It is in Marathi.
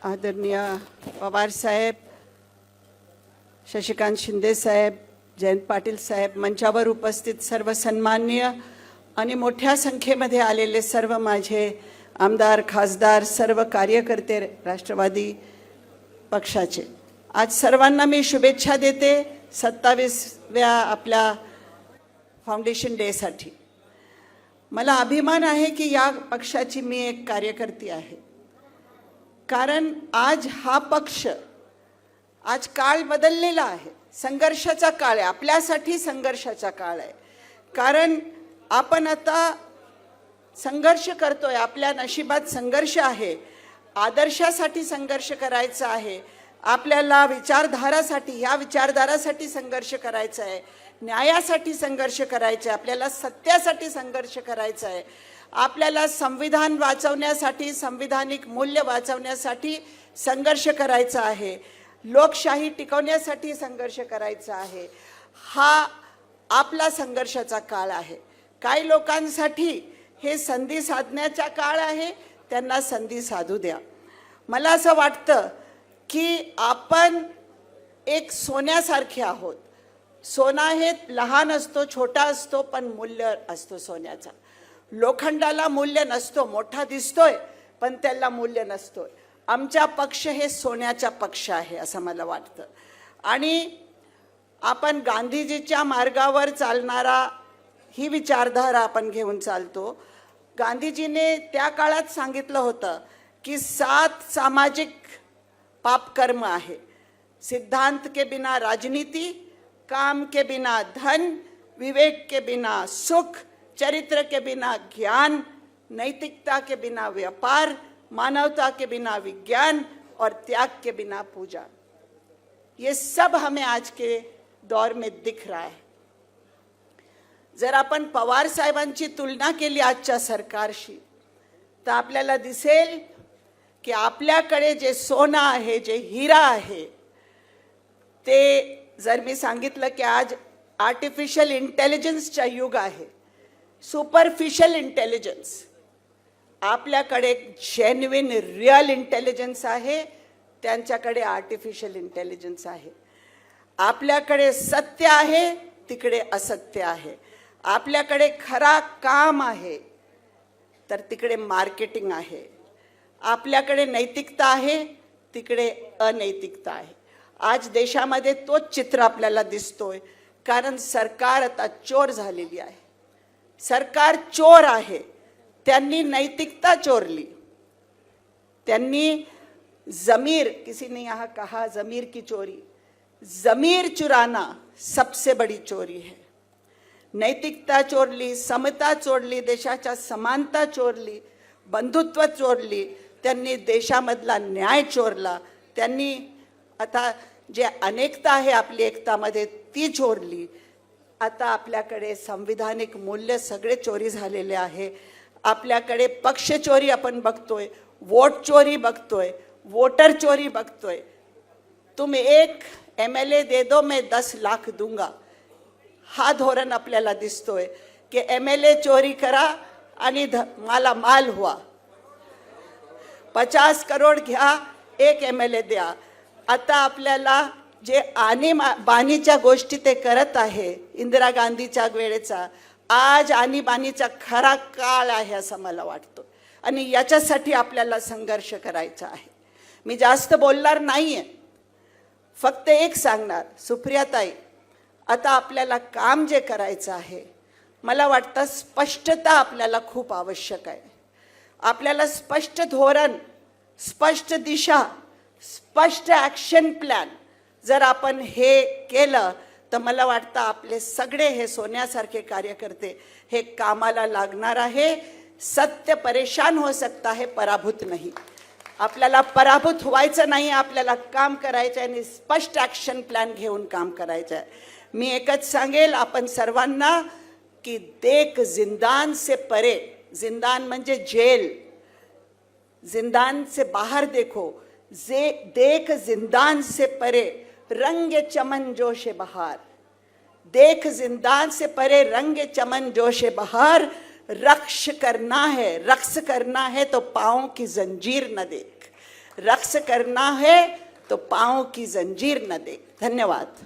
आदरणीय पवार साहेब, शशिकांत शिंदे साहेब, जयंत पाटील साहेब, मंचावर उपस्थित सर्व सन्माननीय आणि मोठ्या संख्येमध्ये आलेले सर्व माझे आमदार, खासदार, सर्व कार्यकर्ते राष्ट्रवादी पक्षाचे, आज सर्वांना मी शुभेच्छा देते 27व्या आपल्या फाउंडेशन डेसाठी. मला अभिमान आहे की या पक्षाची मी एक कार्यकर्ती आहे. कारण आज हा पक्ष, आज काळ बदललेला आहे, संघर्षाचा काळ आहे, आपल्यासाठी संघर्षाचा काळ आहे. कारण आपण आता संघर्ष करतोय, आपल्या नशिबात संघर्ष आहे, आदर्शासाठी संघर्ष करायचा आहे, आपल्याला विचारधारासाठी, ह्या विचारधारासाठी संघर्ष करायचा आहे, न्यायासाठी संघर्ष करायचा आहे, आपल्याला सत्यासाठी संघर्ष करायचा आहे, आपल्याला संविधान वाचवण्यासाठी, संविधानिक मूल्य वाचवण्यासाठी संघर्ष करायचा आहे, लोकशाही टिकवण्यासाठी संघर्ष करायचा आहे. हा आपला संघर्षाचा काळ आहे. काही लोकांसाठी हे संधी साधण्याचा काळ आहे, त्यांना संधी साधू द्या. मला असं वाटतं की आपण एक सोन्यासारखे आहोत. सोना हे लहान असतो, छोटा असतो, पण मूल्य असतो सोन्याचा. लोखंडाला मूल्य नसतो, मोठा दिसतोय पण त्याला मूल्य नसतोय. आमचा पक्ष हे सोन्याचा पक्ष आहे असं मला वाटतं. आणि आपण गांधीजीच्या मार्गावर चालणारा ही विचारधारा आपण घेऊन चालतो. गांधीजीने त्या काळात सांगितलं होतं की 7 सामाजिक पापकर्म आहे. सिद्धांत के बिना राजनीति, काम के बिना धन, विवेक के बिना सुख, चरित्र के बिना ज्ञान, नैतिकता के बिना व्यापार, मानवता के बिना विज्ञान और त्याग के बिना पूजा. ये सब हमें आज के दौर में दिख रहा है. जर आपण पवार साहेबांची तुलना केली आजच्या सरकारशी, तर आपल्याला दिसेल की आपल्याकडे जे सोनं आहे, जे हिरा आहे, ते जर मी सांगितलं की आज आर्टिफिशियल इंटेलिजन्सचा युग आहे, सुपरफिशियल इंटेलिजन्स, आपल्याकडे जेन्युइन रिअल इंटेलिजन्स आहे, त्यांच्याकडे आर्टिफिशियल इंटेलिजन्स आहे. आपल्याकडे सत्य आहे, तिकडे असत्य आहे. आपल्याकडे खरा काम आहे, तर तिकडे मार्केटिंग आहे. आपल्याकडे नैतिकता आहे, तिकडे अनैतिकता आहे. आज देशामध्ये तोच चित्र आपल्याला दिसतोय. कारण सरकार आता चोर झालेली आहे. सरकार चोर आहे. त्यांनी नैतिकता चोरली. त्यांनी जमीर, किसी ने यहाँ कहा जमीर की चोरी, जमीर चुराना सबसे बड़ी चोरी है. नैतिकता चोरली, समता चोरली, देशाच्या समानता चोरली, बंधुत्व चोरली, त्यांनी देशामधला न्याय चोरला. त्यांनी आता जे अनेकता आहे आपली एकतामध्ये ती चोरली. आता आपल्याकडे संविधानिक मूल्य सगळे चोरी झालेले आहे. आपल्याकडे पक्ष चोरी आपण बघतोय, वोट चोरी बघतोय, वोटर चोरी बघतोय. तुम एक MLA दे दो, मैं 10 लाख दूंगा. हा धोरण आपल्याला दिसतोय की MLA चोरी करा आणि मला माल हुआ. 50 करोड घ्या, एक MLA द्या. आता आपल्याला जे आणीबाणीच्या गोष्टी ते करत आहे इंदिरा गांधीच्या वेळेचा, आज आणीबाणीचा खरा काळ आहे असं मला वाटतं. आणि याच्यासाठी आपल्याला संघर्ष करायचा आहे. मी जास्त बोलणार नाहीये, फक्त एक सांगणार, सुप्रियाताई, आता आपल्याला काम जे करायचं आहे, मला वाटतं स्पष्टता आपल्याला खूप आवश्यक आहे. आपल्याला स्पष्ट धोरण, स्पष्ट दिशा, स्पष्ट ॲक्शन प्लॅन जर आपण हे केलं, तर मला वाटतं आपले सगळे हे सोन्यासारखे कार्यकर्ते हे कामाला लागणार आहे. सत्य परेशान हो सकता है, पराभूत नाही. आपल्याला पराभूत व्हायचं नाही, आपल्याला काम करायचं आहे आणि स्पष्ट ॲक्शन प्लॅन घेऊन काम करायचं आहे. मी एकच सांगेल आपण सर्वांना की देख जिंदान से परे, जिंदान म्हणजे जेल, जिंदान से बाहर देखो, देख जिंदान से परे रंग चमन जोशे बहार. देख जिंदान से परे रंग चमन जोशे बहार. रक्ष करना है तो पाँव की जंजीर न देख. रक्स करना है तो पाँव की जंजीर न दे। धन्यवाद।